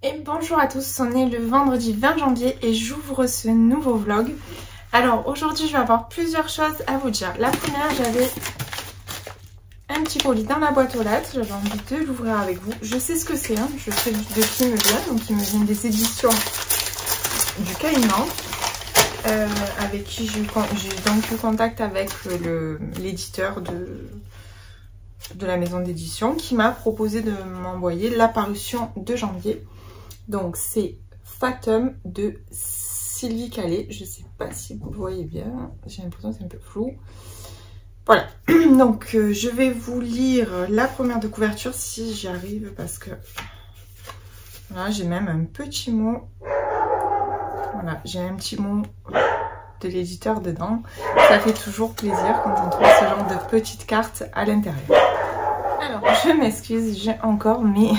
Et bonjour à tous, on est le vendredi 20 janvier et j'ouvre ce nouveau vlog. Alors aujourd'hui je vais avoir plusieurs choses à vous dire. La première, j'avais un petit colis dans la boîte aux lettres, j'avais envie de l'ouvrir avec vous. Je sais ce que c'est, hein. Je sais de qui il me vient, donc il me vient des éditions du Caïman, avec qui j'ai donc eu contact avec l'éditeur de la maison d'édition qui m'a proposé de m'envoyer la parution de janvier. Donc c'est Fatum de Sylvie Calais. Je sais pas si vous voyez bien, j'ai l'impression que c'est un peu flou. Voilà, donc je vais vous lire la première de couverture si j'y arrive, parce que voilà, j'ai même un petit mot. Voilà, j'ai un petit mot de l'éditeur dedans. Ça fait toujours plaisir quand on trouve ce genre de petites cartes à l'intérieur. Alors, je m'excuse, j'ai encore mes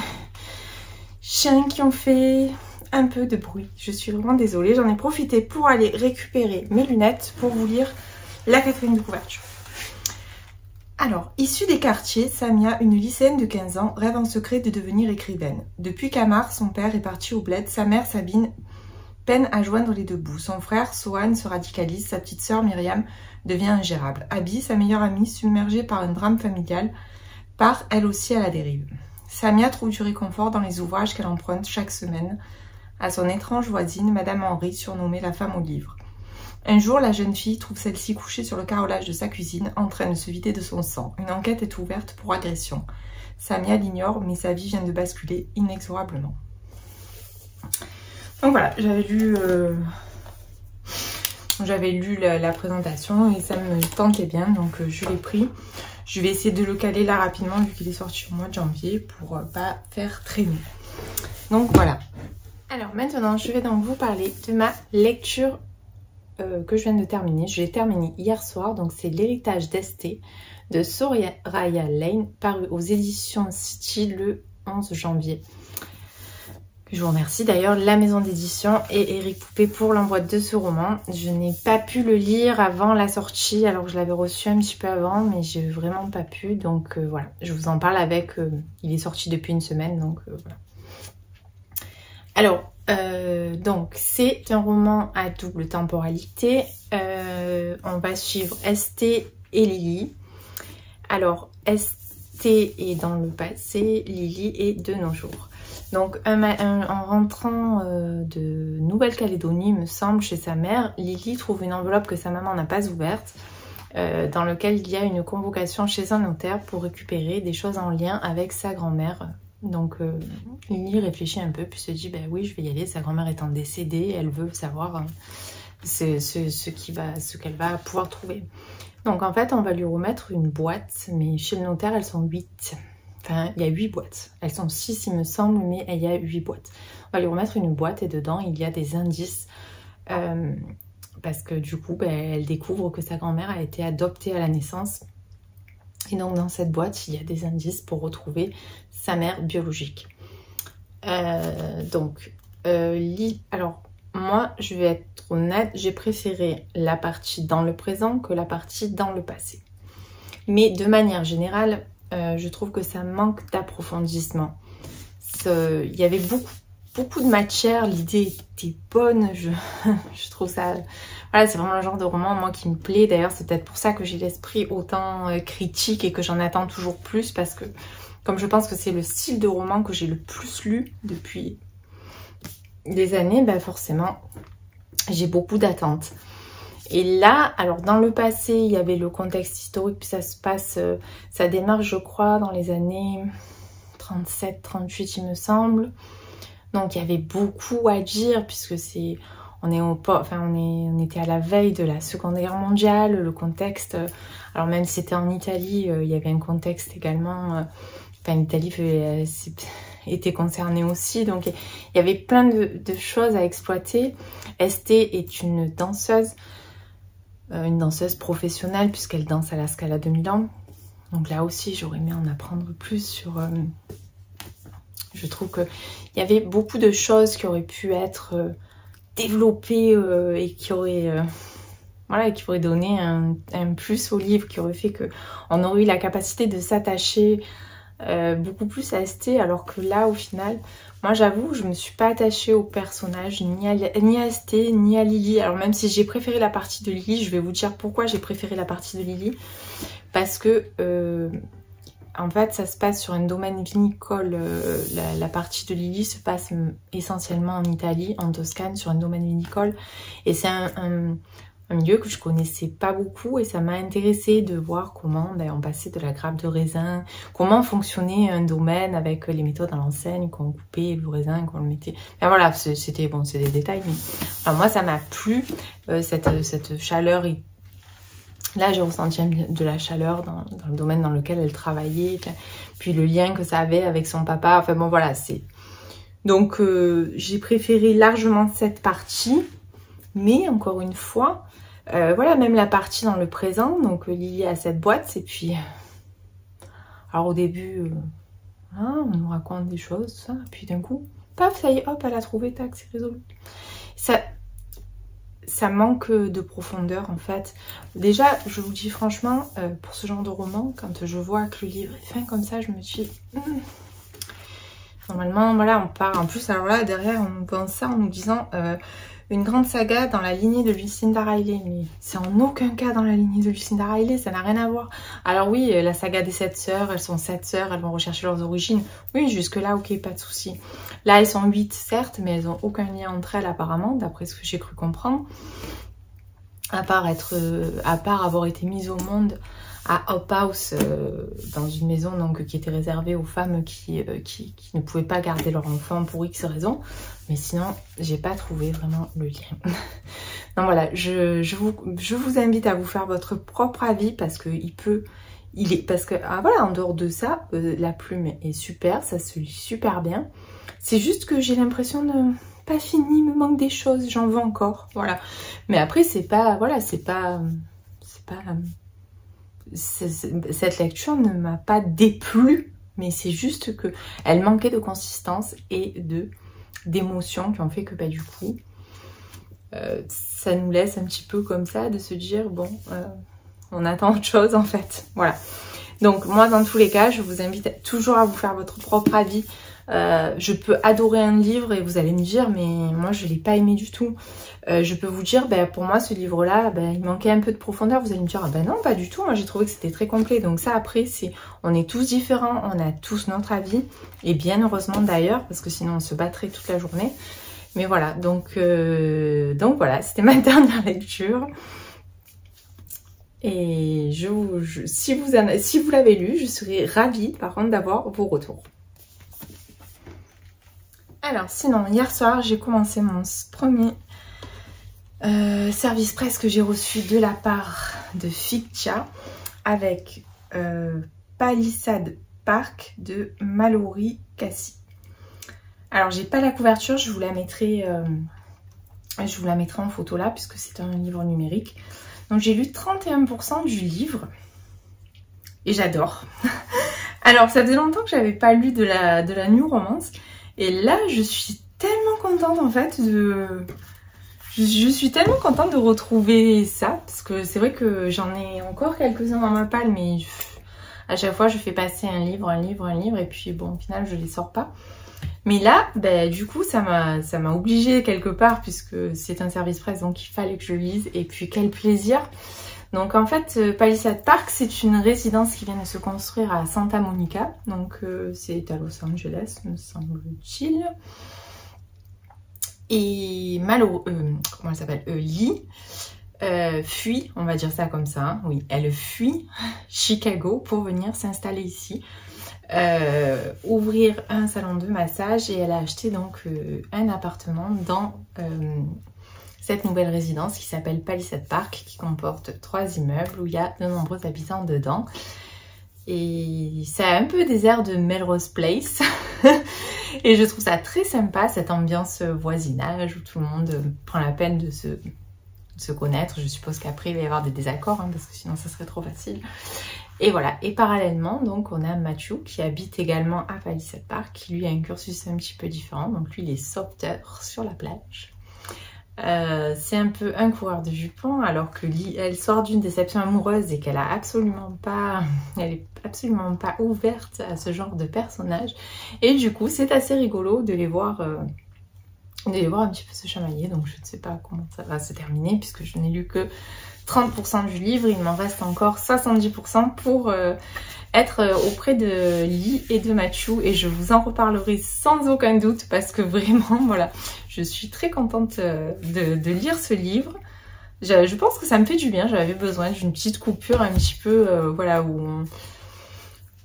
chiens qui ont fait un peu de bruit. Je suis vraiment désolée. J'en ai profité pour aller récupérer mes lunettes pour vous lire la quatrième de couverture. Alors, issue des quartiers, Samia, une lycéenne de 15 ans, rêve en secret de devenir écrivaine. Depuis qu'Amar, son père, est parti au bled, sa mère, Sabine, peine à joindre les deux bouts. Son frère, Sohan, se radicalise. Sa petite sœur, Myriam, devient ingérable. Abby, sa meilleure amie, submergée par un drame familial, part elle aussi à la dérive. Samia trouve du réconfort dans les ouvrages qu'elle emprunte chaque semaine à son étrange voisine, Madame Henry, surnommée la femme au livre. Un jour, la jeune fille trouve celle-ci couchée sur le carrelage de sa cuisine, en train de se vider de son sang. Une enquête est ouverte pour agression. Samia l'ignore, mais sa vie vient de basculer inexorablement. Donc voilà, j'avais lu la présentation et ça me tentait bien, donc je l'ai pris. Je vais essayer de le caler là rapidement vu qu'il est sorti au mois de janvier pour pas faire traîner. Donc voilà. Alors maintenant, je vais donc vous parler de ma lecture que je viens de terminer. Je l'ai terminée hier soir, donc c'est L'héritage d'Esté de Soraya Lane, paru aux éditions City le 11 janvier. Je vous remercie d'ailleurs la maison d'édition et Eric Poupée pour l'envoi de ce roman. Je n'ai pas pu le lire avant la sortie, alors que je l'avais reçu un petit peu avant, mais j'ai vraiment pas pu. Donc voilà, je vous en parle avec... il est sorti depuis une semaine, donc voilà. Alors, donc c'est un roman à double temporalité. On va suivre Esté et Lily. Alors, Esté est dans le passé, Lily est de nos jours. Donc en rentrant de Nouvelle-Calédonie, me semble, chez sa mère, Lily trouve une enveloppe que sa maman n'a pas ouverte, dans laquelle il y a une convocation chez un notaire pour récupérer des choses en lien avec sa grand-mère. Donc Lily réfléchit un peu, puis se dit, bah oui, je vais y aller, sa grand-mère étant décédée, elle veut savoir ce qu'elle va pouvoir trouver. Donc en fait, on va lui remettre une boîte, mais chez le notaire, elles sont 8. Enfin, il y a 8 boîtes. Elles sont 6, il me semble, mais il y a 8 boîtes. On va lui remettre une boîte et dedans, il y a des indices. Parce que du coup, elle découvre que sa grand-mère a été adoptée à la naissance. Et donc, dans cette boîte, il y a des indices pour retrouver sa mère biologique. Alors, moi, je vais être honnête, j'ai préféré la partie dans le présent que la partie dans le passé. Mais de manière générale, je trouve que ça manque d'approfondissement. Il y avait beaucoup de matière, l'idée était bonne, je trouve ça... Voilà, c'est vraiment le genre de roman, moi, qui me plaît. D'ailleurs, c'est peut-être pour ça que j'ai l'esprit autant critique et que j'en attends toujours plus, parce que comme je pense que c'est le style de roman que j'ai le plus lu depuis des années, forcément, j'ai beaucoup d'attentes. Et là, alors dans le passé, il y avait le contexte historique, puis ça se passe, ça démarre, je crois, dans les années 37, 38, il me semble. Donc il y avait beaucoup à dire, puisque on était à la veille de la Seconde Guerre mondiale, le contexte, alors même si c'était en Italie, il y avait un contexte également, l'Italie était concernée aussi, donc il y avait plein de choses à exploiter. Esté est une danseuse professionnelle, puisqu'elle danse à la Scala de Milan. Donc là aussi, j'aurais aimé en apprendre plus sur... je trouve qu'il y avait beaucoup de choses qui auraient pu être développées et qui auraient donné un plus au livre, qui aurait fait qu'on aurait eu la capacité de s'attacher beaucoup plus à ST, alors que là au final, moi j'avoue, je me suis pas attachée au personnage, ni à ST, ni à Lily. Alors même si j'ai préféré la partie de Lily, je vais vous dire pourquoi j'ai préféré la partie de Lily. Parce que en fait ça se passe sur un domaine vinicole, la partie de Lily se passe essentiellement en Italie, en Toscane, sur un domaine vinicole. Et c'est un milieu que je connaissais pas beaucoup et ça m'a intéressée de voir comment on passait de la grappe de raisin, comment fonctionnait un domaine avec les méthodes à l'enseigne, qu'on coupait le raisin, qu'on le mettait. Enfin voilà, c'était bon, c'est des détails, mais enfin, moi ça m'a plu, cette chaleur. Là j'ai ressenti de la chaleur dans le domaine dans lequel elle travaillait, puis le lien que ça avait avec son papa. Enfin bon voilà, c'est donc j'ai préféré largement cette partie. Mais encore une fois, voilà, même la partie dans le présent, donc Lily a cette boîte, et puis, alors au début, on nous raconte des choses, ça, puis d'un coup, paf, ça y est, hop, elle a trouvé, tac, c'est résolu. Ça manque de profondeur en fait. Déjà, je vous dis franchement, pour ce genre de roman, quand je vois que le livre est fin comme ça, je me dis... Normalement, voilà, on part, en plus, alors là, derrière, on nous pense ça en nous disant... une grande saga dans la lignée de Lucinda Riley, mais c'est en aucun cas dans la lignée de Lucinda Riley, ça n'a rien à voir. Alors oui, la saga des 7 sœurs, elles sont 7 sœurs, elles vont rechercher leurs origines. Oui, jusque là, ok, pas de souci. Là, elles sont 8, certes, mais elles n'ont aucun lien entre elles apparemment, d'après ce que j'ai cru comprendre. À part avoir été mises au monde à Hop House, dans une maison donc qui était réservée aux femmes qui ne pouvaient pas garder leur enfant pour X raisons. Mais sinon, j'ai pas trouvé vraiment le lien. Donc voilà, je vous invite à vous faire votre propre avis parce que voilà, en dehors de ça, la plume est super, ça se lit super bien. C'est juste que j'ai l'impression de pas fini, il me manque des choses, j'en veux encore, voilà. Mais après, c'est pas, voilà, cette lecture ne m'a pas déplu, mais c'est juste que elle manquait de consistance et d'émotions qui ont fait que du coup, ça nous laisse un petit peu comme ça de se dire, bon, on attend autre chose en fait, voilà. Donc moi, dans tous les cas, je vous invite toujours à vous faire votre propre avis. Je peux adorer un livre et vous allez me dire mais moi je l'ai pas aimé du tout. Je peux vous dire pour moi ce livre là il manquait un peu de profondeur. Vous allez me dire ah non pas du tout, moi j'ai trouvé que c'était très complet. Donc ça après on est tous différents, on a tous notre avis et bien heureusement d'ailleurs parce que sinon on se battrait toute la journée. Mais voilà donc voilà, c'était ma dernière lecture. Et si vous l'avez lu, je serais ravie par contre d'avoir vos retours. Alors sinon, hier soir, j'ai commencé mon premier service presse que j'ai reçu de la part de Fictia avec Palisade Park de Mallory Cassie. Alors j'ai pas la couverture, je vous la mettrai en photo là puisque c'est un livre numérique. Donc j'ai lu 31% du livre et j'adore. Alors ça faisait longtemps que j'avais pas lu de la new romance. Et là, je suis tellement contente en fait Je suis tellement contente de retrouver ça. Parce que c'est vrai que j'en ai encore quelques-uns dans ma palle. Mais à chaque fois, je fais passer un livre. Et puis bon, au final, je les sors pas. Mais là, du coup, ça m'a obligée quelque part. Puisque c'est un service presse, donc il fallait que je lise. Et puis quel plaisir. Donc en fait, Palisade Park, c'est une résidence qui vient de se construire à Santa Monica. Donc c'est à Los Angeles, me semble-t-il. Et comment elle s'appelle, Lee fuit, on va dire ça comme ça, hein. Oui, elle fuit Chicago pour venir s'installer ici. Ouvrir un salon de massage et elle a acheté donc un appartement dans... cette nouvelle résidence qui s'appelle Palisade Park, qui comporte 3 immeubles où il y a de nombreux habitants dedans. Et ça a un peu des airs de Melrose Place. Et je trouve ça très sympa, cette ambiance voisinage où tout le monde prend la peine de se connaître. Je suppose qu'après il va y avoir des désaccords, hein, parce que sinon ça serait trop facile. Et voilà, et parallèlement, donc on a Matthew qui habite également à Palisade Park, qui lui a un cursus un petit peu différent. Donc lui il est sauveteur sur la plage. C'est un peu un coureur de jupons alors que elle sort d'une déception amoureuse et qu'elle a elle est absolument pas ouverte à ce genre de personnage. Et du coup, c'est assez rigolo de les voir un petit peu se chamailler. Donc je ne sais pas comment ça va se terminer puisque je n'ai lu que 30% du livre. Il m'en reste encore 70% pour être auprès de Lee et de Matthew, et je vous en reparlerai sans aucun doute parce que vraiment, voilà, je suis très contente de lire ce livre. Je pense que ça me fait du bien, j'avais besoin d'une petite coupure un petit peu, voilà, où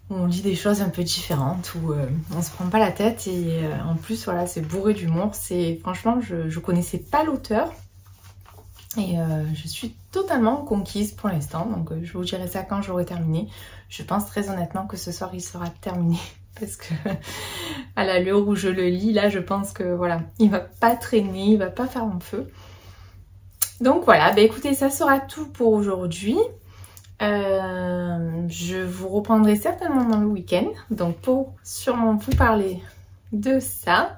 on lit des choses un peu différentes, où on se prend pas la tête, et en plus, voilà, c'est bourré d'humour. Franchement, je connaissais pas l'auteur. Et je suis totalement conquise pour l'instant, donc je vous dirai ça quand j'aurai terminé. Je pense très honnêtement que ce soir il sera terminé parce que à l'allure où je le lis, là je pense que voilà, il va pas traîner, il va pas faire mon feu. Donc voilà, bah écoutez, ça sera tout pour aujourd'hui. Je vous reprendrai certainement dans le week-end, donc pour sûrement vous parler de ça.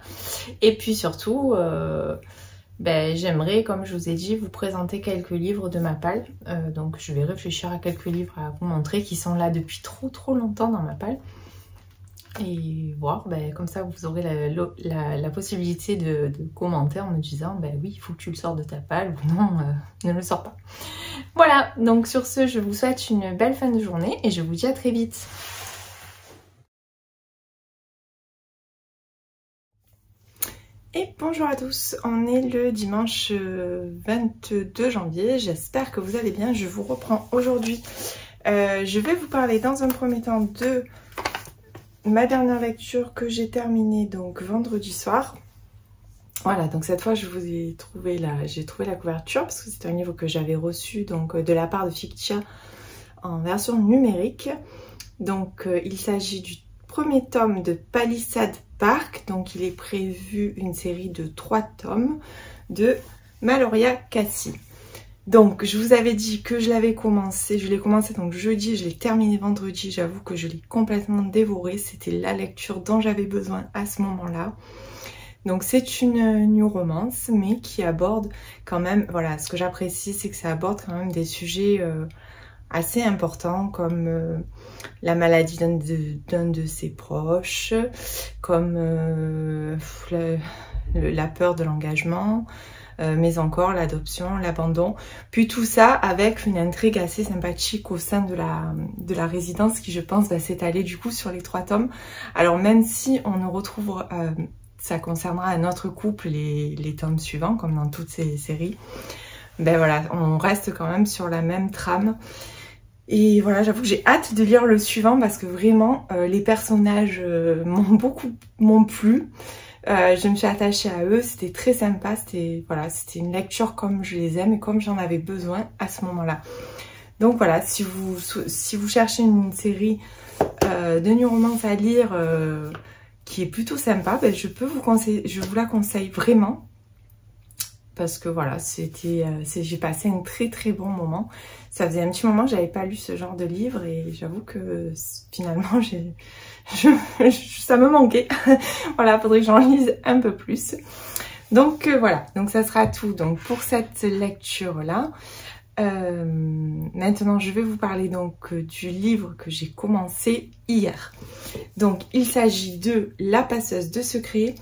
Et puis surtout... j'aimerais, comme je vous ai dit, vous présenter quelques livres de ma palle. Donc je vais réfléchir à quelques livres à vous montrer qui sont là depuis trop longtemps dans ma palle. Et voir, comme ça vous aurez la possibilité de commenter en me disant oui, il faut que tu le sors de ta palle ou non, ne le sors pas. Voilà, donc sur ce, je vous souhaite une belle fin de journée et je vous dis à très vite. Et bonjour à tous, on est le dimanche 22 janvier, j'espère que vous allez bien. Je vous reprends aujourd'hui. Je vais vous parler dans un premier temps de ma dernière lecture que j'ai terminée donc vendredi soir. Voilà, donc cette fois je vous ai trouvé j'ai trouvé la couverture parce que c'est un livre que j'avais reçu donc de la part de Fictia en version numérique. Donc il s'agit du premier tome de Palisade Park, donc il est prévu une série de 3 tomes de Maloria Cassie. Donc je vous avais dit que je l'ai commencé donc jeudi, je l'ai terminé vendredi, j'avoue que je l'ai complètement dévoré, c'était la lecture dont j'avais besoin à ce moment-là. Donc c'est une new romance, mais qui aborde quand même, voilà, ce que j'apprécie c'est que ça aborde quand même des sujets assez importants comme la maladie d'un de ses proches, comme la peur de l'engagement, mais encore l'adoption, l'abandon. Puis tout ça avec une intrigue assez sympathique au sein de la résidence qui je pense va s'étaler du coup sur les 3 tomes. Alors même si on ne retrouve... ça concernera un autre couple les tomes suivants comme dans toutes ces séries. Voilà, on reste quand même sur la même trame. Et voilà, j'avoue que j'ai hâte de lire le suivant parce que vraiment, les personnages m'ont plu. Je me suis attachée à eux, c'était très sympa, c'était une lecture comme je les aime et comme j'en avais besoin à ce moment-là. Donc voilà, si vous cherchez une série de new romance à lire qui est plutôt sympa, je vous la conseille vraiment. Parce que voilà, j'ai passé un très bon moment. Ça faisait un petit moment que j'avais pas lu ce genre de livre et j'avoue que finalement ça me manquait. Voilà, faudrait que j'en lise un peu plus. Donc voilà, donc ça sera tout donc pour cette lecture là. Maintenant je vais vous parler donc du livre que j'ai commencé hier. Donc il s'agit de La passeuse de secrets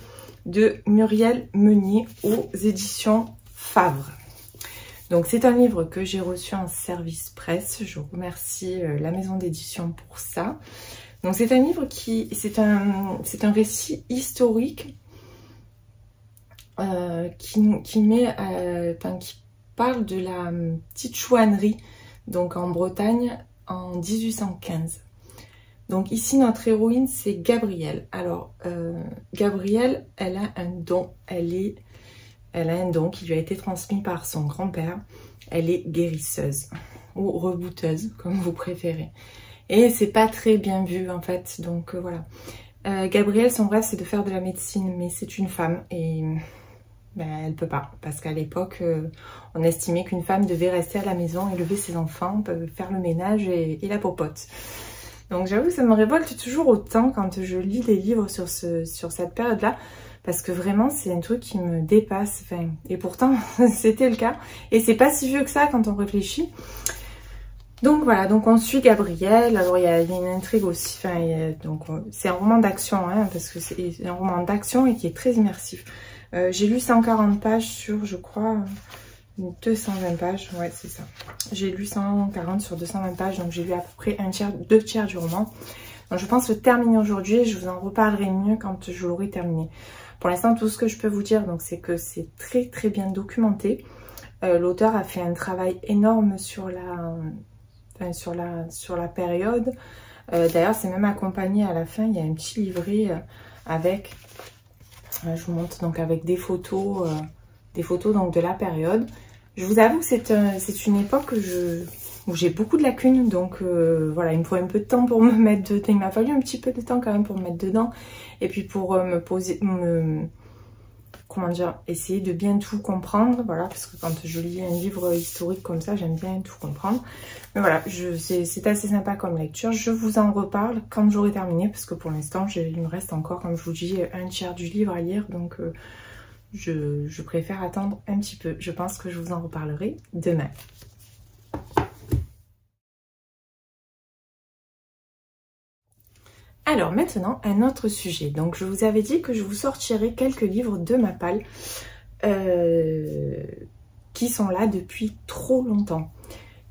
de Muriel Meunier aux éditions Favre. Donc c'est un livre que j'ai reçu en service presse. Je remercie la maison d'édition pour ça. Donc c'est un livre c'est un récit historique qui parle de la petite chouannerie donc en Bretagne en 1815. Donc ici, notre héroïne, c'est Gabrielle. Alors, Gabrielle, elle a un don. Elle a un don qui lui a été transmis par son grand-père. Elle est guérisseuse ou rebouteuse, comme vous préférez. Et c'est pas très bien vu, en fait. Donc, voilà. Gabrielle, son rêve, c'est de faire de la médecine, mais c'est une femme. Et elle peut pas. Parce qu'à l'époque, on estimait qu'une femme devait rester à la maison, élever ses enfants, faire le ménage et la popote. Donc j'avoue que ça me révolte toujours autant quand je lis des livres sur cette période-là. parce que vraiment c'est un truc qui me dépasse, enfin, et pourtant c'était le cas, et c'est pas si vieux que ça quand on réfléchit. Donc voilà, donc on suit Gabriel. Alors il y a une intrigue aussi, enfin, donc c'est un roman d'action, hein, parce que c'est un roman d'action et qui est très immersif. J'ai lu 140 pages sur, je crois, 220 pages, ouais c'est ça. J'ai lu 140 sur 220 pages, donc j'ai lu à peu près deux tiers du roman. Donc je pense le terminer aujourd'hui et je vous en reparlerai mieux quand je l'aurai terminé. Pour l'instant, tout ce que je peux vous dire, donc c'est que c'est très très bien documenté. L'auteur a fait un travail énorme sur la période. D'ailleurs, c'est même accompagné à la fin, il y a un petit livret avec, je vous montre, donc avec des photos donc de la période. Je vous avoue que c'est une époque où j'ai beaucoup de lacunes, donc voilà, il me faut un peu de temps pour me mettre dedans. Il m'a fallu un petit peu de temps quand même pour me mettre dedans, et puis pour comment dire, essayer de bien tout comprendre, voilà, parce que quand je lis un livre historique comme ça, j'aime bien tout comprendre. Mais voilà, c'est assez sympa comme lecture. Je vous en reparle quand j'aurai terminé, parce que pour l'instant, il me reste encore, comme je vous dis, un tiers du livre à lire, donc je préfère attendre un petit peu. Je pense que je vous en reparlerai demain. Alors maintenant, un autre sujet. Donc je vous avais dit que je vous sortirais quelques livres de ma palle qui sont là depuis trop longtemps.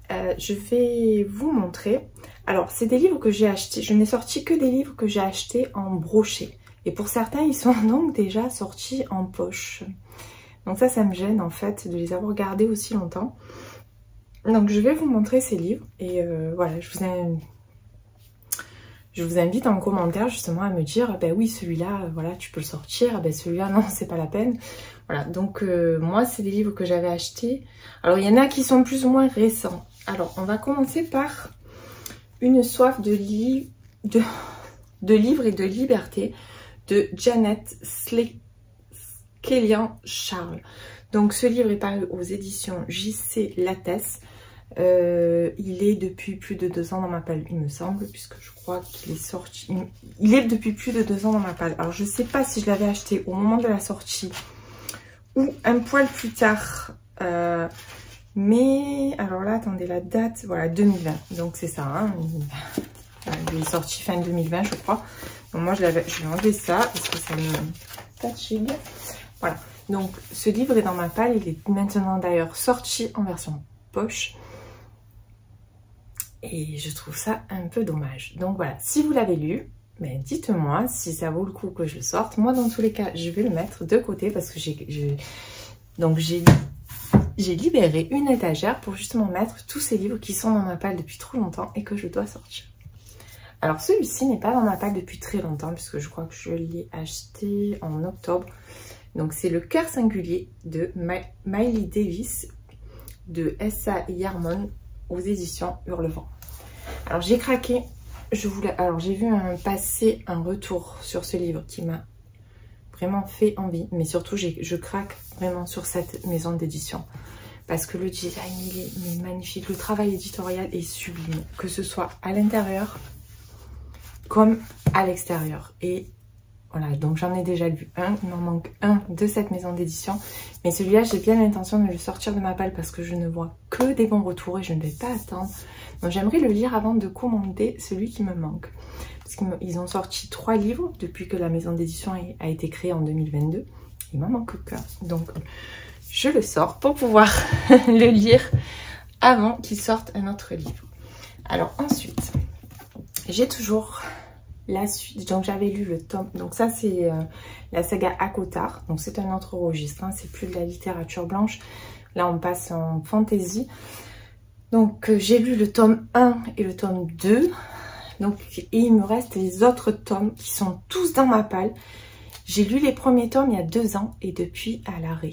Je vais vous montrer. Alors c'est des livres que j'ai achetés. Je n'ai sorti que des livres que j'ai achetés en brochet. Et pour certains, ils sont donc déjà sortis en poche. Donc ça me gêne en fait de les avoir gardés aussi longtemps. Donc je vais vous montrer ces livres. Et voilà, je vous invite en commentaire justement à me dire, ben oui, celui-là, voilà, tu peux le sortir, ben celui-là, non, c'est pas la peine. Voilà, donc moi, c'est des livres que j'avais achetés. Alors, il y en a qui sont plus ou moins récents. Alors, on va commencer par Une soif de livres et de liberté de Janet Skellian-Charles. Donc, ce livre est paru aux éditions J.C. Lattès. Il est depuis plus de 2 ans dans ma palle, il me semble, puisque je crois qu'il est sorti. Il est depuis plus de 2 ans dans ma palle. Alors je sais pas si je l'avais acheté au moment de la sortie ou un poil plus tard. Mais alors là, attendez, la date, voilà, 2020. Donc c'est ça, hein. Il est sorti fin 2020, je crois. Donc moi je vais enlever ça parce que ça me fatigue. Voilà. Donc ce livre est dans ma palle. Il est maintenant d'ailleurs sorti en version poche. Et je trouve ça un peu dommage. Donc voilà, si vous l'avez lu, ben dites-moi si ça vaut le coup que je le sorte. Moi, dans tous les cas, je vais le mettre de côté parce que j'ai libéré une étagère pour justement mettre tous ces livres qui sont dans ma palle depuis trop longtemps et que je dois sortir. Alors celui-ci n'est pas dans ma palle depuis très longtemps puisque je crois que je l'ai acheté en octobre. Donc c'est Le Cœur singulier de Miley Davis de S.A. Yarmon aux éditions Hurlevent. Alors j'ai craqué, alors j'ai vu passer un retour sur ce livre qui m'a vraiment fait envie, mais surtout je craque vraiment sur cette maison d'édition parce que le design il est magnifique, le travail éditorial est sublime, que ce soit à l'intérieur comme à l'extérieur. Et voilà, donc j'en ai déjà lu un, il m'en manque un de cette maison d'édition. Mais celui-là, j'ai bien l'intention de le sortir de ma palle parce que je ne vois que des bons retours et je ne vais pas attendre. Donc j'aimerais le lire avant de commander celui qui me manque. Parce qu'ils ont sorti 3 livres depuis que la maison d'édition a été créée en 2022. Il m'en manque qu'un. Donc je le sors pour pouvoir le lire avant qu'il sorte un autre livre. Alors ensuite, j'ai toujours la suite. Donc j'avais lu le tome, donc ça c'est la saga ACOTAR, donc c'est un autre registre, hein. C'est plus de la littérature blanche, là on passe en fantasy. Donc j'ai lu le tome 1 et le tome 2, donc, et il me reste les autres tomes qui sont tous dans ma palle. J'ai lu les premiers tomes il y a 2 ans et depuis à l'arrêt.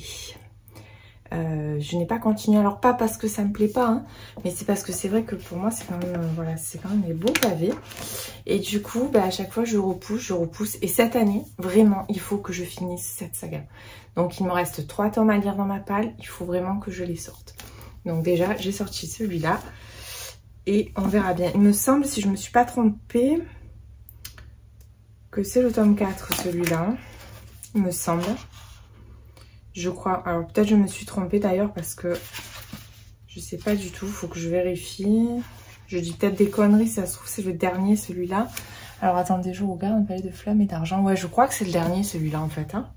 Je n'ai pas continué, alors pas parce que ça me plaît pas, hein, mais c'est parce que c'est vrai que pour moi c'est quand même, voilà, c'est quand même des beaux pavés. Et du coup, bah, à chaque fois je repousse. Et cette année, vraiment, il faut que je finisse cette saga. Donc il me reste 3 tomes à lire dans ma palle, il faut vraiment que je les sorte. Donc déjà, j'ai sorti celui-là et on verra bien. Il me semble, si je me suis pas trompée, que c'est le tome 4, celui-là. il me semble. Je crois. Alors peut-être je me suis trompée d'ailleurs parce que je sais pas du tout. Faut que je vérifie. Je dis peut-être des conneries. Ça se trouve c'est le dernier celui-là. Alors attendez, je regarde. Un palais de flammes et d'argent. Ouais, je crois que c'est le dernier celui-là en fait. Hein.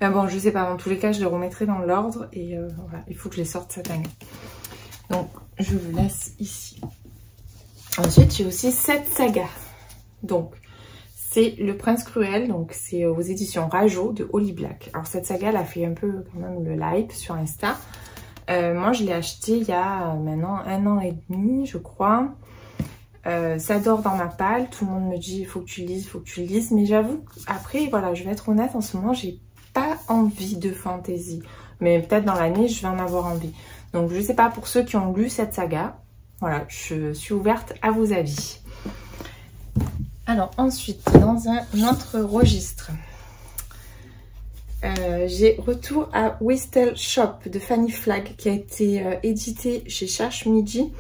Mais bon, je sais pas. Dans tous les cas, je les remettrai dans l'ordre. Et voilà, il faut que je les sorte cette année. Donc je le laisse ici. Ensuite, j'ai aussi cette saga. Donc c'est Le Prince Cruel, donc c'est aux éditions Rajo de Holly Black. Alors cette saga, elle a fait un peu quand même le hype sur Insta. Moi, je l'ai acheté il y a maintenant 1 an et demi, je crois. Ça dort dans ma palle. Tout le monde me dit, il faut que tu lises, il faut que tu lises. Mais j'avoue, après, voilà, je vais être honnête, en ce moment, j'ai pas envie de fantasy. Mais peut-être dans l'année, je vais en avoir envie. Donc, je sais pas, pour ceux qui ont lu cette saga, voilà, je suis ouverte à vos avis. Alors ensuite, dans un autre registre, j'ai Retour à Whistle Shop de Fanny Flagg qui a été édité chez Cherche Midi.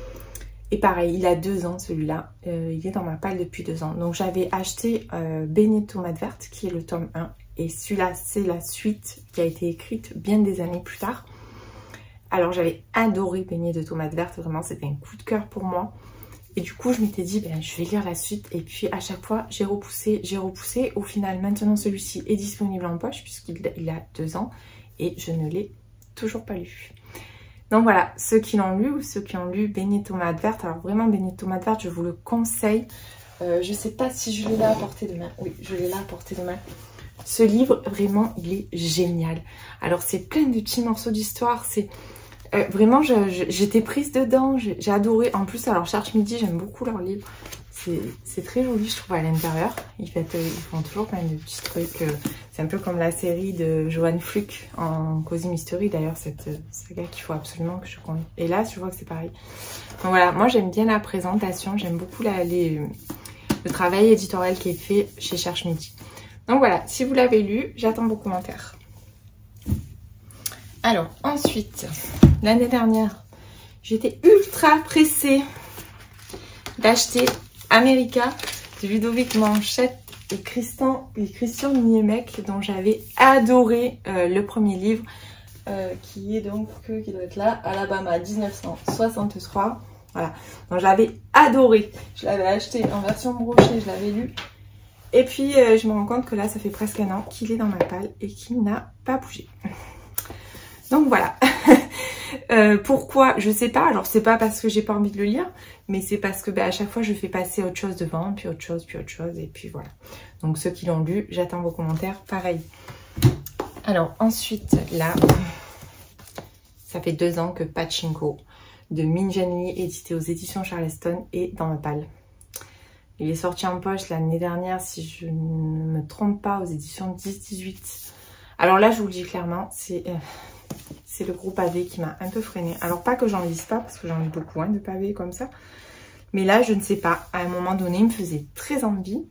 Et pareil, il a 2 ans celui-là, il est dans ma palle depuis 2 ans. Donc j'avais acheté Beignets de tomates vertes qui est le tome 1. Et celui-là, c'est la suite qui a été écrite bien des années plus tard. Alors j'avais adoré Beignets de tomates vertes, vraiment c'était un coup de cœur pour moi. Et du coup, je m'étais dit, ben, je vais lire la suite. Et puis, à chaque fois, j'ai repoussé, j'ai repoussé. Au final, maintenant, celui-ci est disponible en poche puisqu'il a 2 ans. Et je ne l'ai toujours pas lu. Donc voilà, ceux qui l'ont lu ou ceux qui ont lu Beignets de tomates vertes. Alors vraiment, Beignets de tomates vertes, je vous le conseille. Je ne sais pas si je l'ai là à portée de main. Oui, je l'ai là à portée de main. Ce livre, vraiment, il est génial. Alors, c'est plein de petits morceaux d'histoire. C'est... vraiment, j'étais prise dedans, j'ai adoré. En plus, alors Cherche Midi, j'aime beaucoup leurs livres. C'est très joli, je trouve, à l'intérieur. Ils font toujours plein de petits trucs. C'est un peu comme la série de Joanne Fluck en Cozy Mystery. D'ailleurs, cette saga qu'il faut absolument que je compte. Et là, je vois que c'est pareil. Donc voilà, moi, j'aime bien la présentation. J'aime beaucoup le travail éditorial qui est fait chez Cherche Midi. Donc voilà, si vous l'avez lu, j'attends vos commentaires. Alors, ensuite, l'année dernière, j'étais ultra pressée d'acheter America de Ludovic Manchette et Christian Niemek, dont j'avais adoré le premier livre, qui doit être là, Alabama 1963. Voilà, donc je l'avais adoré. Je l'avais acheté en version brochée, je l'avais lu. Et puis, je me rends compte que là, ça fait presque 1 an qu'il est dans ma palle et qu'il n'a pas bougé. Donc voilà. Pourquoi? Je sais pas. Alors c'est pas parce que j'ai pas envie de le lire, mais c'est parce que à chaque fois je fais passer autre chose devant, puis autre chose, et puis voilà. Donc ceux qui l'ont lu, j'attends vos commentaires. Pareil. Alors ensuite là, ça fait 2 ans que Pachinko de Min Jianli, édité aux éditions Charleston, est dans ma palle. Il est sorti en poche l'année dernière, si je ne me trompe pas, aux éditions 10-18. Alors là, je vous le dis clairement, c'est le gros pavé qui m'a un peu freinée. Alors pas que j'en lise pas, parce que j'en lis beaucoup de pavés comme ça. Mais là, je ne sais pas, à un moment donné, il me faisait très envie.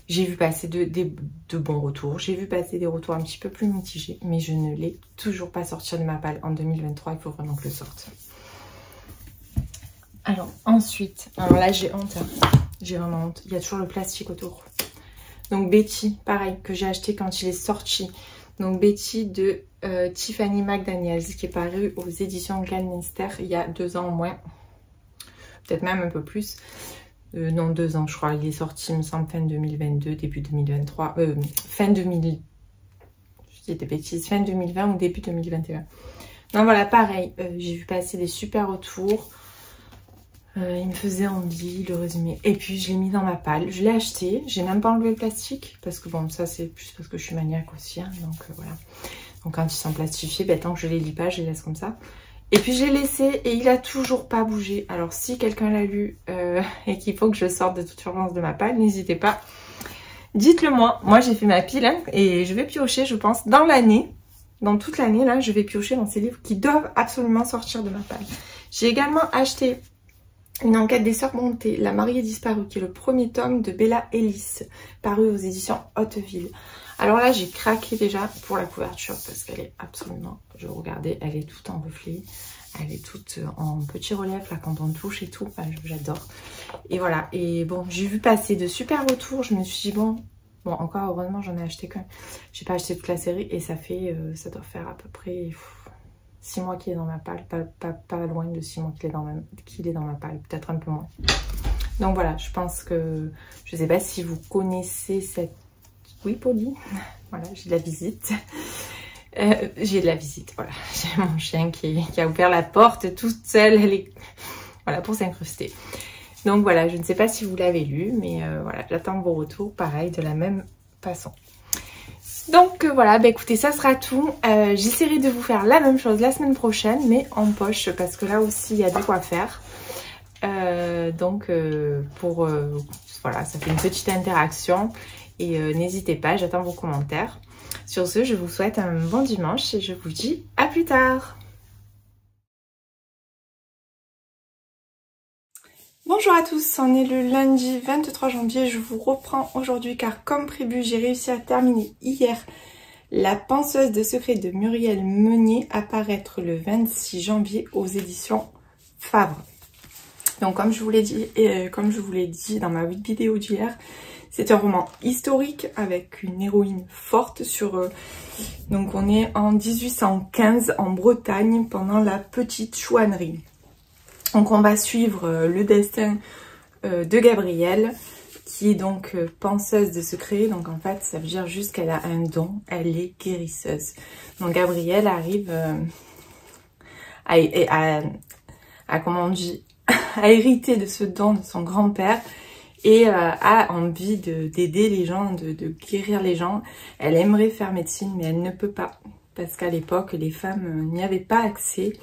J'ai vu passer de bons retours. J'ai vu passer des retours un petit peu plus mitigés. Mais je ne l'ai toujours pas sorti de ma palle en 2023. Il faut vraiment que je le sorte. Alors ensuite, alors là j'ai honte. Hein. J'ai vraiment honte. Il y a toujours le plastique autour. Donc Betty, pareil, que j'ai acheté quand il est sorti. Donc Betty de Tiffany McDaniels, qui est paru aux éditions Galminster il y a 2 ans au moins. Peut-être même un peu plus. Non, 2 ans je crois. Il est sorti, il me semble, fin 2022, début 2023. Fin 2000. Je dis des bêtises. Fin 2020 ou début 2021. Donc voilà, pareil. J'ai vu passer des super retours. Il me faisait envie, le résumé. Et puis je l'ai mis dans ma palle. Je l'ai acheté. J'ai même pas enlevé le plastique. Parce que bon, ça c'est plus parce que je suis maniaque aussi. Hein, donc voilà. Donc quand ils sont plastifiés, ben, tant que je les lis pas, je les laisse comme ça. Et puis j'ai laissé et il a toujours pas bougé. Alors si quelqu'un l'a lu et qu'il faut que je sorte de toute urgence de ma palle, n'hésitez pas. Dites-le moi. Moi j'ai fait ma pile hein, et je vais piocher, je pense, dans l'année. Dans toute l'année, là, je vais piocher dans ces livres qui doivent absolument sortir de ma palle. J'ai également acheté Une enquête des sœurs Brontë, La mariée disparue, qui est le premier tome de Bella Ellis, paru aux éditions Hauteville. Alors là, j'ai craqué déjà pour la couverture parce qu'elle est absolument, je regardais, elle est toute en reflet, elle est toute en petit relief là quand on touche et tout, enfin, j'adore. Et voilà, et bon, j'ai vu passer de super retours, je me suis dit bon, Bon, encore heureusement, j'en ai acheté qu'un. J'ai pas acheté toute la série et ça fait, ça doit faire à peu près 6 mois qu'il est dans ma palle. Pas loin de 6 mois qu'il est dans ma palle, peut-être un peu moins. Donc voilà, je pense que, je sais pas si vous connaissez cette... Oui, Polly. Voilà, j'ai de la visite. J'ai de la visite, voilà. J'ai mon chien qui a ouvert la porte toute seule. Elle est... Voilà, pour s'incruster. Donc voilà, je ne sais pas si vous l'avez lu, mais voilà, j'attends vos retours, pareil, de la même façon. Donc voilà, bah écoutez, ça sera tout. J'essaierai de vous faire la même chose la semaine prochaine, mais en poche, parce que là aussi, il y a de quoi faire. Voilà, ça fait une petite interaction. Et n'hésitez pas, j'attends vos commentaires. Sur ce, je vous souhaite un bon dimanche et je vous dis à plus tard. Bonjour à tous, on est le lundi 23 janvier, je vous reprends aujourd'hui car comme prévu, j'ai réussi à terminer hier La penseuse de secret de Muriel Meunier à paraître le 26 janvier aux éditions Fabre. Donc comme je vous l'ai dit dans ma vidéo d'hier, c'est un roman historique avec une héroïne forte donc on est en 1815 en Bretagne pendant la petite chouannerie. Donc on va suivre le destin de Gabrielle, qui est donc penseuse de secrets. Donc en fait ça veut dire juste qu'elle a un don, elle est guérisseuse. Donc Gabrielle arrive comment on dit, à hériter de ce don de son grand-père et a envie d'aider les gens, de guérir les gens. Elle aimerait faire médecine mais elle ne peut pas parce qu'à l'époque les femmes n'y avaient pas accès.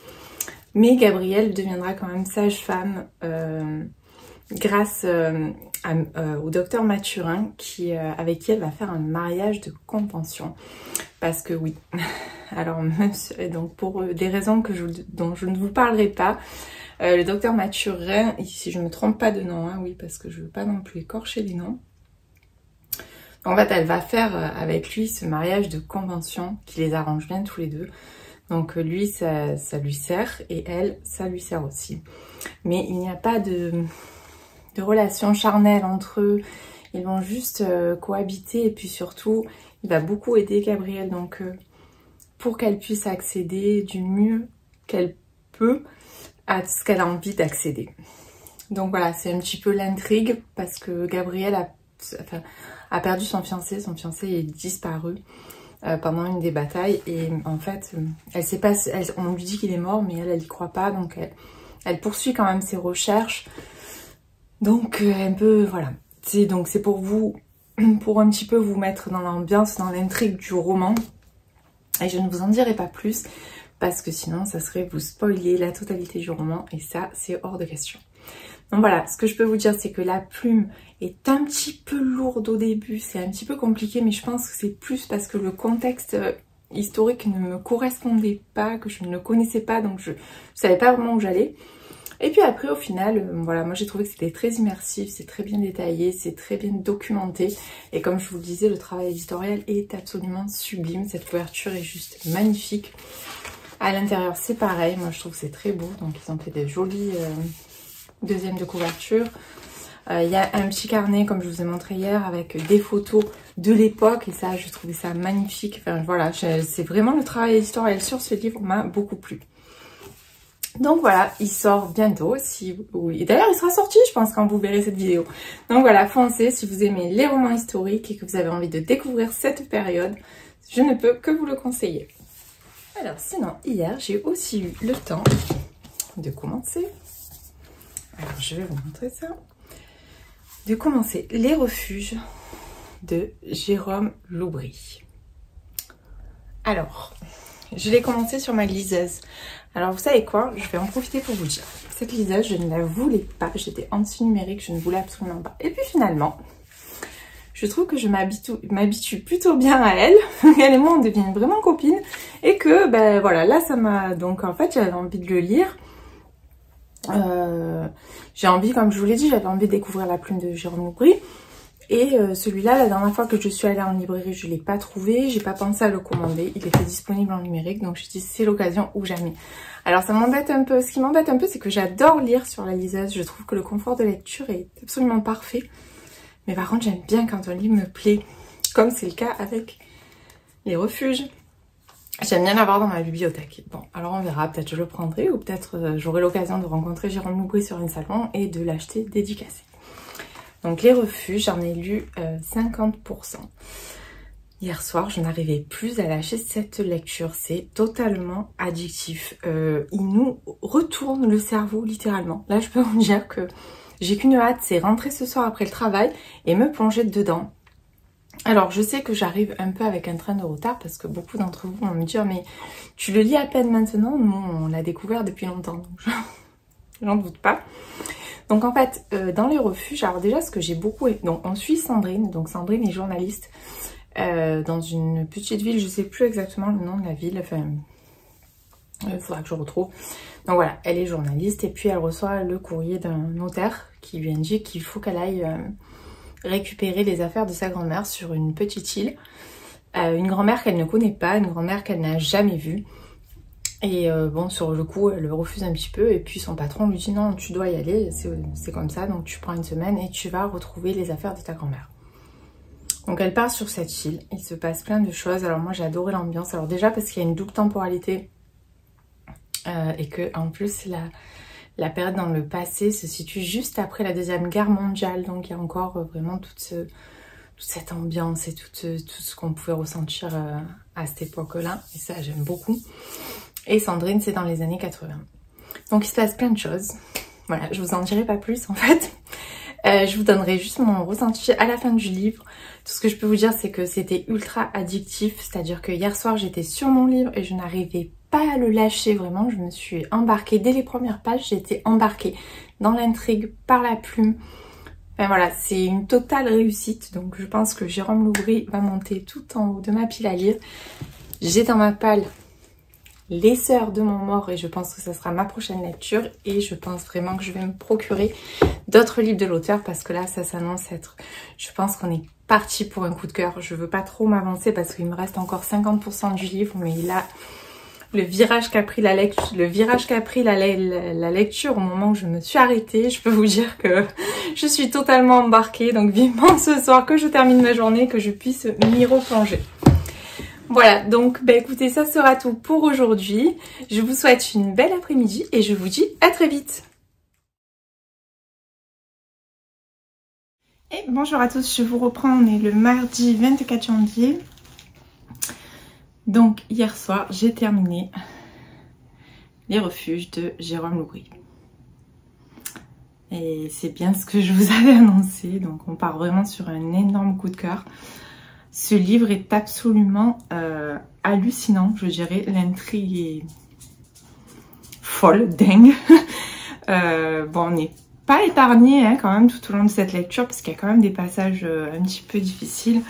Mais Gabrielle deviendra quand même sage-femme grâce au docteur Mathurin avec qui elle va faire un mariage de convention. Parce que oui, alors même donc pour des raisons dont je ne vous parlerai pas, le docteur Mathurin, si je ne me trompe pas de nom, hein, oui, parce que je ne veux pas non plus écorcher les noms. En fait, elle va faire avec lui ce mariage de convention qui les arrange bien tous les deux. Donc lui, ça lui sert et elle, ça lui sert aussi. Mais il n'y a pas de relation charnelle entre eux. Ils vont juste cohabiter et puis surtout, il va beaucoup aider Gabrielle. Donc pour qu'elle puisse accéder du mieux qu'elle peut à ce qu'elle a envie d'accéder. Donc voilà, c'est un petit peu l'intrigue parce que Gabrielle a perdu son fiancé est disparu pendant une des batailles et en fait elle sait pas, on lui dit qu'il est mort mais elle y croit pas, donc elle poursuit quand même ses recherches. Donc un peu voilà, c'est pour un petit peu vous mettre dans l'ambiance, dans l'intrigue du roman, et je ne vous en dirai pas plus parce que sinon ça serait vous spoiler la totalité du roman et ça c'est hors de question. Donc voilà, ce que je peux vous dire c'est que la plume est un petit peu lourde au début, c'est un petit peu compliqué, mais je pense que c'est plus parce que le contexte historique ne me correspondait pas, que je ne le connaissais pas, donc je ne savais pas vraiment où j'allais. Et puis après au final, voilà, moi j'ai trouvé que c'était très immersif, c'est très bien détaillé, c'est très bien documenté. Et comme je vous le disais, le travail éditorial est absolument sublime, cette couverture est juste magnifique. À l'intérieur c'est pareil, moi je trouve que c'est très beau, donc ils ont fait des jolis deuxièmes de couverture. Il y a un petit carnet comme je vous ai montré hier avec des photos de l'époque et ça je trouvais ça magnifique. Enfin voilà, c'est vraiment le travail éditorial sur ce livre m'a beaucoup plu. Donc voilà, il sort bientôt, oui. D'ailleurs il sera sorti je pense quand vous verrez cette vidéo. Donc voilà, foncez si vous aimez les romans historiques et que vous avez envie de découvrir cette période, je ne peux que vous le conseiller. Alors sinon hier j'ai aussi eu le temps de commencer, alors je vais vous montrer ça, de commencer Les Refuges de Jérôme Loubry. Alors, je l'ai commencé sur ma liseuse. Alors vous savez quoi, je vais en profiter pour vous dire, cette liseuse je ne la voulais pas, j'étais anti-numérique, je ne voulais absolument pas. Et puis finalement, je trouve que je m'habitue plutôt bien à elle, elle et moi on devient vraiment copines, et que ben voilà, là ça m'a, donc en fait j'avais envie de le lire. J'ai envie, comme je vous l'ai dit, j'avais envie de découvrir La Plume de Jérôme Loubry. Et celui-là, la dernière fois que je suis allée en librairie, je ne l'ai pas trouvé. J'ai pas pensé à le commander. Il était disponible en numérique. Donc je dis c'est l'occasion ou jamais. Alors ça m'embête un peu. Ce qui m'embête un peu, c'est que j'adore lire sur la liseuse. Je trouve que le confort de lecture est absolument parfait. Mais par contre, j'aime bien quand un livre me plaît. comme c'est le cas avec les refuges. J'aime bien l'avoir dans ma bibliothèque. Bon, alors on verra, peut-être je le prendrai ou peut-être j'aurai l'occasion de rencontrer Jérôme Loubry sur un salon et de l'acheter dédicacé. Donc les refuges, j'en ai lu 50%. Hier soir, je n'arrivais plus à lâcher cette lecture. C'est totalement addictif. Il nous retourne le cerveau littéralement. Là, je peux vous dire que j'ai qu'une hâte, c'est rentrer ce soir après le travail et me plonger dedans. Alors, je sais que j'arrive un peu avec un train de retard parce que beaucoup d'entre vous vont me dire « Mais tu le lis à peine maintenant ?» Nous, on l'a découvert depuis longtemps, donc j'en doute pas. Donc en fait, dans les refuges, alors déjà ce que j'ai beaucoup aimé, donc on suit Sandrine, donc Sandrine est journaliste dans une petite ville, je sais plus exactement le nom de la ville, enfin, il faudra que je retrouve. Donc voilà, elle est journaliste et puis elle reçoit le courrier d'un notaire qui lui indique qu'il faut qu'elle aille récupérer les affaires de sa grand-mère sur une petite île. Une grand-mère qu'elle ne connaît pas, une grand-mère qu'elle n'a jamais vue. Et bon, sur le coup, elle refuse un petit peu et puis son patron lui dit non, tu dois y aller, c'est comme ça, donc tu prends une semaine et tu vas retrouver les affaires de ta grand-mère. Donc elle part sur cette île, il se passe plein de choses. Alors moi j'ai adoré l'ambiance, alors déjà parce qu'il y a une double temporalité et que en plus la période dans le passé se situe juste après la Deuxième Guerre mondiale, donc il y a encore vraiment toute cette ambiance et tout ce qu'on pouvait ressentir à cette époque-là, et ça j'aime beaucoup. Et Sandrine, c'est dans les années 80. Donc il se passe plein de choses. Voilà, je vous en dirai pas plus en fait. Je vous donnerai juste mon ressenti à la fin du livre. Tout ce que je peux vous dire, c'est que c'était ultra addictif. C'est-à-dire que hier soir, j'étais sur mon livre et je n'arrivais pas à le lâcher vraiment. Je me suis embarquée dès les premières pages. J'étais embarquée dans l'intrigue par la plume. Enfin voilà, c'est une totale réussite. Donc je pense que Jérôme Loubry va monter tout en haut de ma pile à lire. J'ai dans ma palle Les Sœurs de mon mort et je pense que ça sera ma prochaine lecture et je pense vraiment que je vais me procurer d'autres livres de l'auteur parce que là ça s'annonce être, je pense qu'on est parti pour un coup de cœur. Je veux pas trop m'avancer parce qu'il me reste encore 50% du livre, mais là le virage qu'a pris la lecture au moment où je me suis arrêtée, je peux vous dire que je suis totalement embarquée, donc vivement ce soir que je termine ma journée, que je puisse m'y replonger. Voilà, donc bah écoutez, ça sera tout pour aujourd'hui. Je vous souhaite une belle après-midi et je vous dis à très vite. Et bonjour à tous, je vous reprends, on est le mardi 24 janvier. Donc hier soir, j'ai terminé Les Refuges de Jérôme Loubry. Et c'est bien ce que je vous avais annoncé, donc on part vraiment sur un énorme coup de cœur. Ce livre est absolument hallucinant, je dirais. L'intrigue est folle, dingue. Bon, on n'est pas épargné hein, quand même tout au long de cette lecture parce qu'il y a quand même des passages un petit peu difficiles.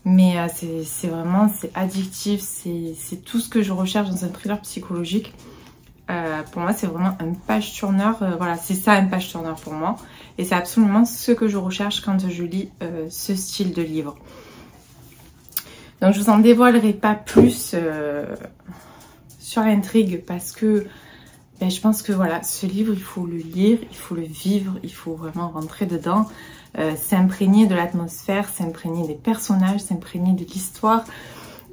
Mais c'est vraiment, c'est addictif, c'est tout ce que je recherche dans un thriller psychologique. Pour moi, c'est vraiment un page turner. Voilà, c'est ça un page turner pour moi. Et c'est absolument ce que je recherche quand je lis ce style de livre. Donc je vous en dévoilerai pas plus sur l'intrigue parce que ben, je pense que voilà, ce livre il faut le lire, il faut le vivre, il faut vraiment rentrer dedans, s'imprégner de l'atmosphère, s'imprégner des personnages, s'imprégner de l'histoire.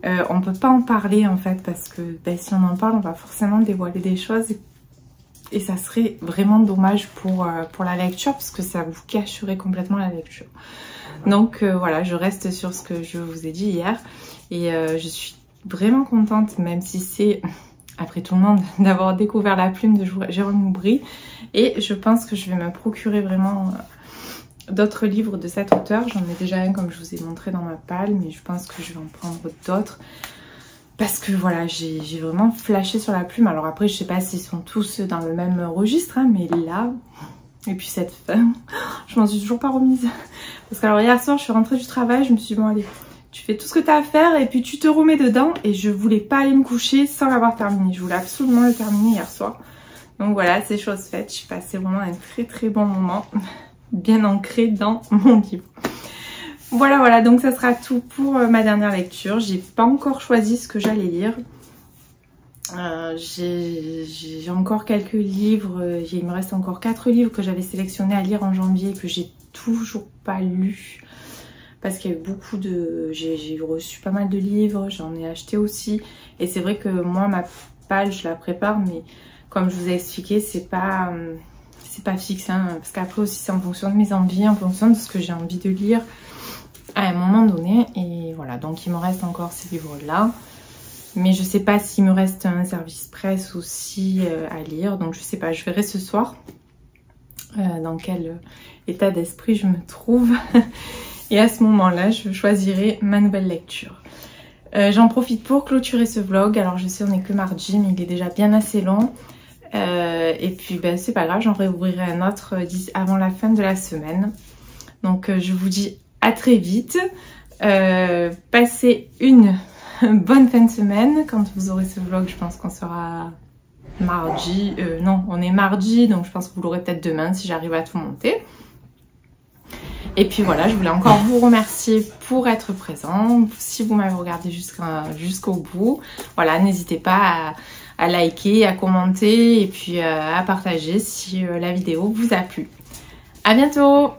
On peut pas en parler en fait parce que ben, si on en parle on va forcément dévoiler des choses et ça serait vraiment dommage pour la lecture parce que ça vous gâcherait complètement la lecture. Donc voilà, je reste sur ce que je vous ai dit hier et je suis vraiment contente, même si c'est, après tout le monde, d'avoir découvert la plume de Jérôme Loubry. Et je pense que je vais me procurer vraiment d'autres livres de cet auteur. J'en ai déjà un comme je vous ai montré dans ma palle, mais je pense que je vais en prendre d'autres. Parce que voilà, j'ai vraiment flashé sur la plume. Alors après, je sais pas s'ils sont tous dans le même registre, hein, mais là... Et puis cette fin, je m'en suis toujours pas remise. Parce que alors hier soir, je suis rentrée du travail, je me suis dit bon allez, tu fais tout ce que tu as à faire et puis tu te remets dedans. Et je voulais pas aller me coucher sans l'avoir terminé. Je voulais absolument le terminer hier soir. Donc voilà, c'est chose faite. J'ai passé vraiment un très très bon moment, bien ancré dans mon livre. Voilà, donc ça sera tout pour ma dernière lecture. J'ai pas encore choisi ce que j'allais lire. J'ai encore quelques livres, il me reste encore 4 livres que j'avais sélectionnés à lire en janvier que j'ai toujours pas lus parce qu'il y a eu beaucoup de... J'ai reçu pas mal de livres, j'en ai acheté aussi. Et c'est vrai que moi, ma page, je la prépare, mais comme je vous ai expliqué, c'est pas fixe. Hein, parce qu'après aussi, c'est en fonction de mes envies, en fonction de ce que j'ai envie de lire à un moment donné. Et voilà, donc il me reste encore ces livres-là. Mais je sais pas s'il me reste un service presse aussi à lire. Donc je sais pas, je verrai ce soir dans quel état d'esprit je me trouve. Et à ce moment-là, je choisirai ma nouvelle lecture. J'en profite pour clôturer ce vlog. Alors je sais, on n'est que mardi, mais il est déjà bien assez long. Et puis ben, c'est pas grave, j'en réouvrirai un autre avant la fin de la semaine. Donc je vous dis à très vite. Passez une bonne fin de semaine. Quand vous aurez ce vlog, je pense qu'on sera mardi. Non, on est mardi, donc je pense que vous l'aurez peut-être demain si j'arrive à tout monter. Et puis voilà, je voulais encore vous remercier pour être présent. Si vous m'avez regardé jusqu'au bout, voilà, n'hésitez pas à liker, à commenter et puis à partager si la vidéo vous a plu. À bientôt!